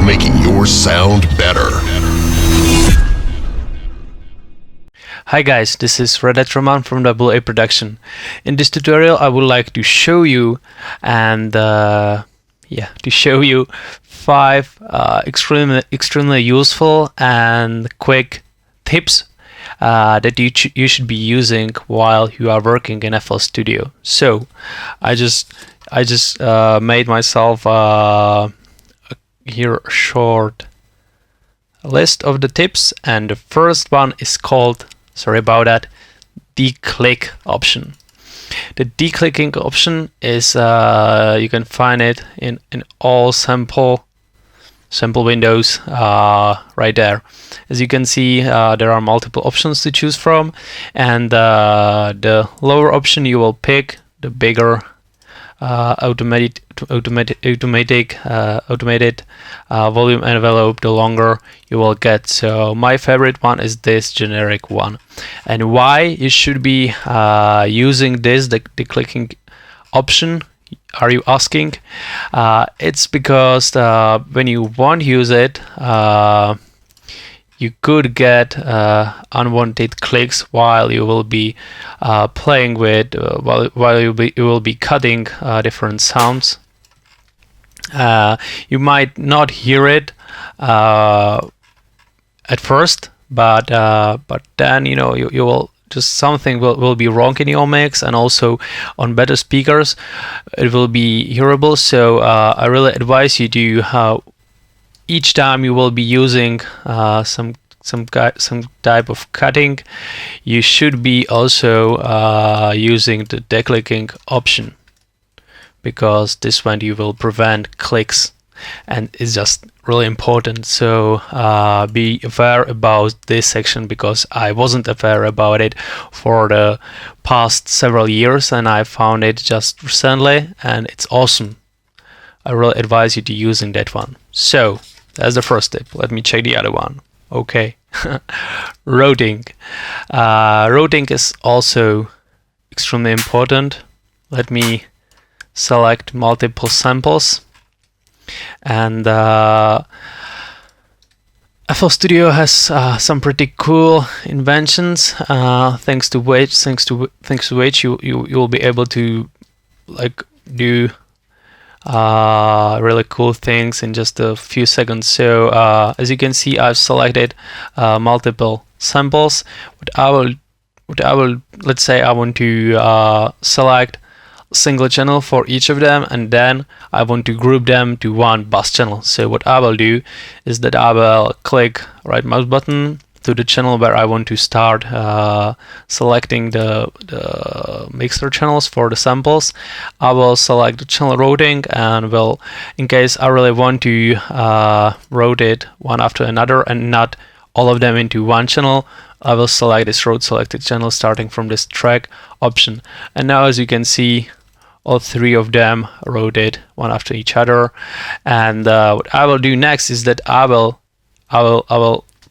making your sound better. Hi guys, this is Red Roman from AA Production. In this tutorial I would like to show you five extremely useful and quick tips that you should be using while you are working in FL Studio. So I just made myself here a short list of the tips, and the first one is called, sorry about that, declick option. The declicking option is you can find it in all sample windows right there. As you can see, there are multiple options to choose from, and the lower option you will pick, the bigger automated volume envelope, the longer you will get. So my favorite one is this generic one. And why you should be using this, the clicking option, are you asking? It's because when you won't use it, you could get unwanted clicks while you will be playing with, while you will be cutting different sounds. You might not hear it at first, but then you will just something will be wrong in your mix, and also on better speakers it will be hearable. So I really advise you to each time you will be using some type of cutting, you should be also using the declicking option, because this one you will prevent clicks, and it's just really important. So be aware about this section, because I wasn't aware about it for the past several years, and I found it just recently, and it's awesome. I really advise you to using that one. So that's the first tip. Let me check the other one. Okay. Routing. Routing is also extremely important. Let me select multiple samples, and FL Studio has some pretty cool inventions, thanks to which you will be able to do really cool things in just a few seconds. So as you can see, I've selected multiple samples. Let's say I want to select a single channel for each of them, and then I want to group them to one bass channel. So what I will do is that I will click right mouse button to the channel where I want to start selecting the mixer channels for the samples. I will select the channel routing, and will, in case I really want to rotate one after another and not all of them into one channel, I will select this route selected channel starting from this track option. And now, as you can see, all three of them rotate one after each other. And what I will do next is that I will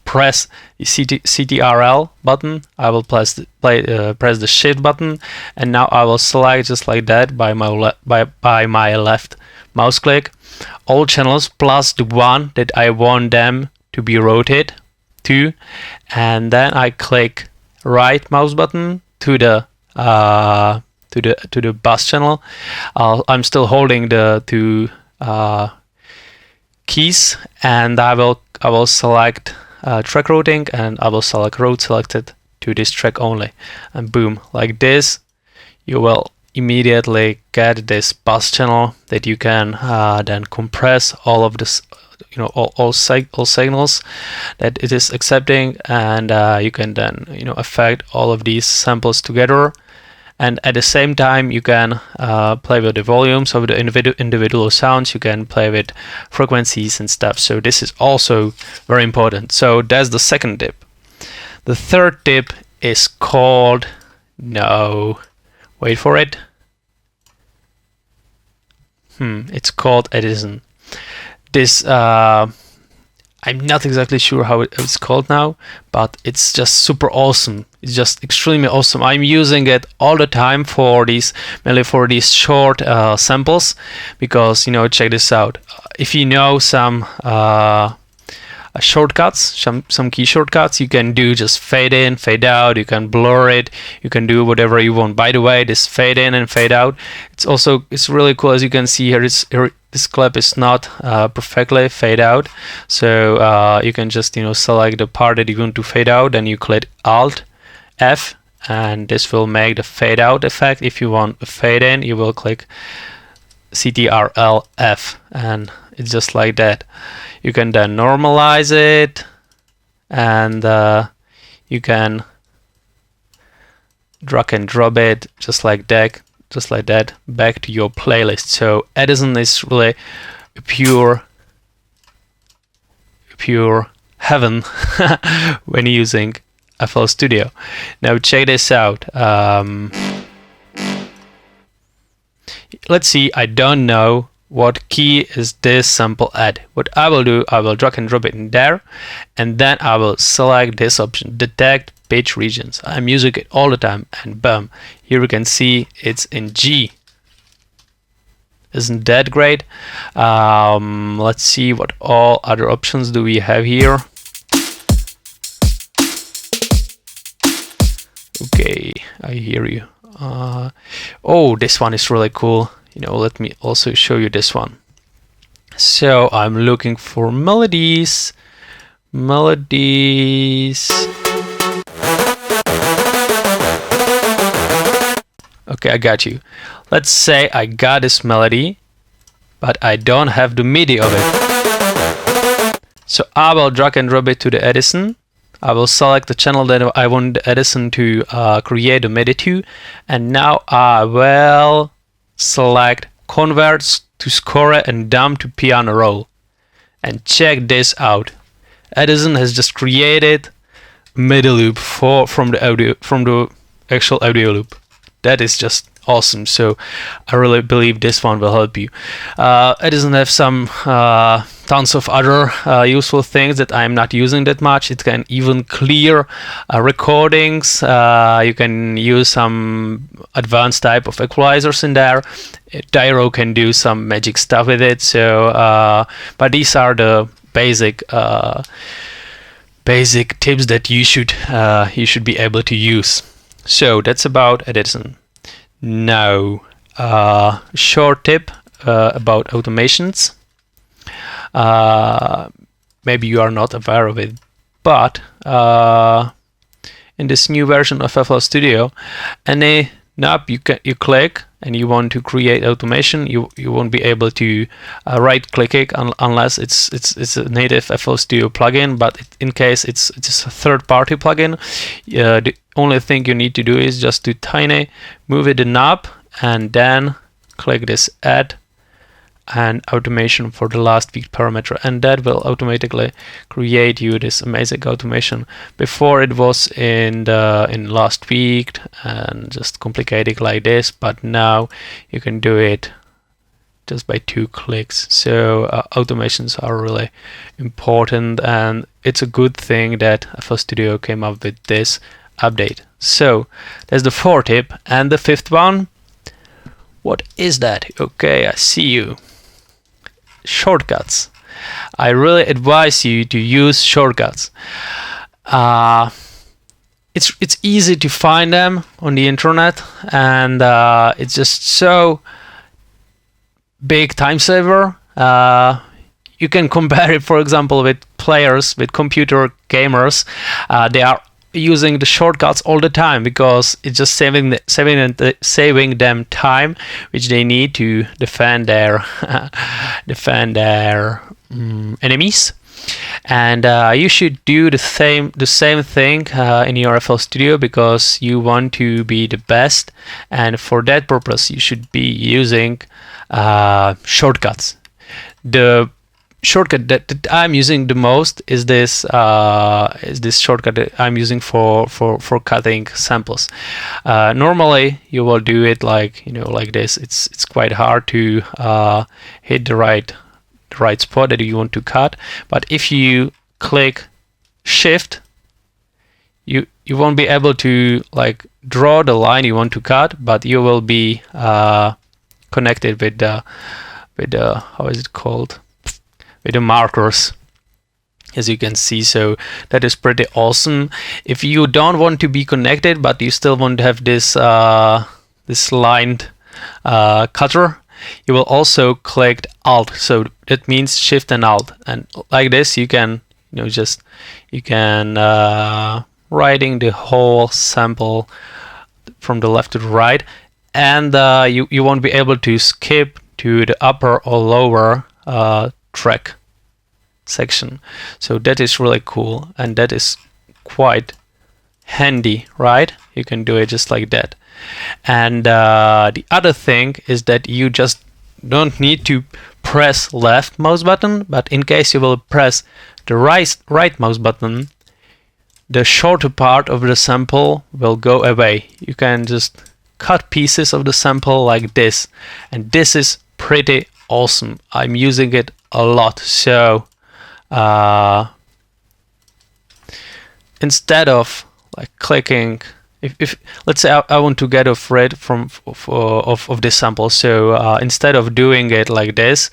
press the CTRL button. I will press the Shift button, and now I will select just like that by my left mouse click all channels plus the one that I want them to be rotated to, and then I click right mouse button to the bass channel. I'm still holding the two keys, and I will select track routing, and I will select route selected to this track only, and boom, like this you will immediately get this bass channel that you can then compress all of this, all signals that it is accepting, and you can then affect all of these samples together. And at the same time, you can play with the volumes of the individual sounds. You can play with frequencies and stuff. So this is also very important. So that's the second tip. The third tip is called, wait for it. It's called Edison. This I'm not exactly sure how it's called now, but it's just super awesome. It's just extremely awesome. I'm using it all the time for these, mainly for these short samples, because, you know, check this out. If you know some shortcuts, some key shortcuts, you can do just fade in, fade out, you can blur it, you can do whatever you want. By the way, this fade in and fade out, it's really cool. As you can see here, this clip is not perfectly fade out, so you can just, you know, select the part that you want to fade out, then you click Alt F, and this will make the fade out effect. If you want a fade in, you will click Ctrl F, and it's just like that. You can then normalize it, and you can drag and drop it just like that, back to your playlist. So Edison is really a pure heaven when using FL Studio. Now check this out. Let's see, I don't know what key is this sample at. What I will do, I will drag and drop it in there, and then I will select this option, detect pitch regions. I'm using it all the time, and boom, here you can see it's in G. Isn't that great? Let's see what all other options do we have here. Okay, I hear you. Oh, this one is really cool. You know, let me also show you this one. So I'm looking for melodies. Okay, I got you. Let's say I got this melody, but I don't have the MIDI of it. So I will drag and drop it to the Edison. I will select the channel that I want the Edison to create a MIDI to, and now I will select converts to score and dump to piano roll. And check this out. Edison has just created a MIDI loop from the actual audio loop. That is just awesome. So I really believe this one will help you. Edison have some tons of other useful things that I'm not using that much. It can even clear recordings. You can use some advanced type of equalizers in there. Dyro can do some magic stuff with it. So, but these are the basic tips that you should be able to use. So that's about Edison. Now, short tip about automations. Maybe you are not aware of it, but in this new version of FL Studio, any knob you click and you want to create automation, you won't be able to right click it unless it's a native FL Studio plugin. But in case it's a third-party plugin, the only thing you need to do is just to tiny move it the knob and then click this add and automation for the last peak parameter, and that will automatically create you this amazing automation. Before it was in last week and just complicated like this, but now you can do it just by 2 clicks. So automations are really important, and it's a good thing that FL Studio came up with this update. So that's the 4th tip. And the 5th one, what is that? Okay, I see you. Shortcuts. I really advise you to use shortcuts. It's easy to find them on the internet, and it's just so big time saver. You can compare it, for example, with players, with computer gamers. They are using the shortcuts all the time because it's just saving them time, which they need to defend their enemies. And you should do the same thing in your FL Studio, because you want to be the best, and for that purpose you should be using shortcuts. The shortcut that I'm using the most is this shortcut that I'm using for cutting samples. Normally you will do it like this. It's quite hard to hit the right the right spot that you want to cut. But if you click Shift, you won't be able to like draw the line you want to cut, but you will be connected with the how is it called, with the markers, as you can see. So that is pretty awesome. If you don't want to be connected but you still want to have this this lined cutter, you will also click Alt. So that means Shift and Alt, and like this you can writing the whole sample from the left to the right, and you won't be able to skip to the upper or lower track section. So that is really cool, and that is quite handy, right? You can do it just like that. And the other thing is that you just don't need to press left mouse button, but in case you will press the right mouse button, the shorter part of the sample will go away. You can just cut pieces of the sample like this, and this is pretty awesome. I'm using it a lot. So instead of like clicking, if let's say I want to get rid of this sample, so instead of doing it like this,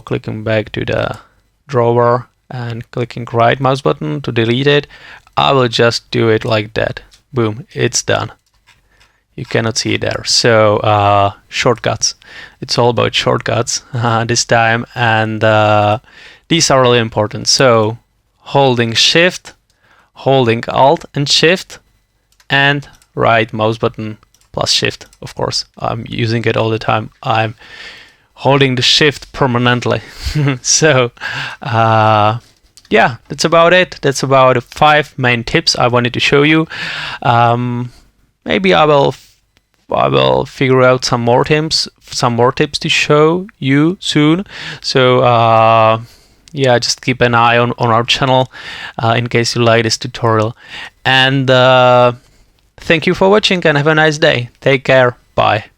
clicking back to the drawer and clicking right mouse button to delete it, I will just do it like that. Boom, it's done. You cannot see it there. So shortcuts. It's all about shortcuts this time, and these are really important. So holding Shift, holding Alt and Shift, and right mouse button plus Shift. Of course, I'm using it all the time. I'm holding the Shift permanently. So yeah, that's about it. That's about the 5 main tips I wanted to show you. Maybe I will figure out some more tips to show you soon. So yeah, just keep an eye on our channel in case you like this tutorial. And thank you for watching, and have a nice day. Take care. Bye.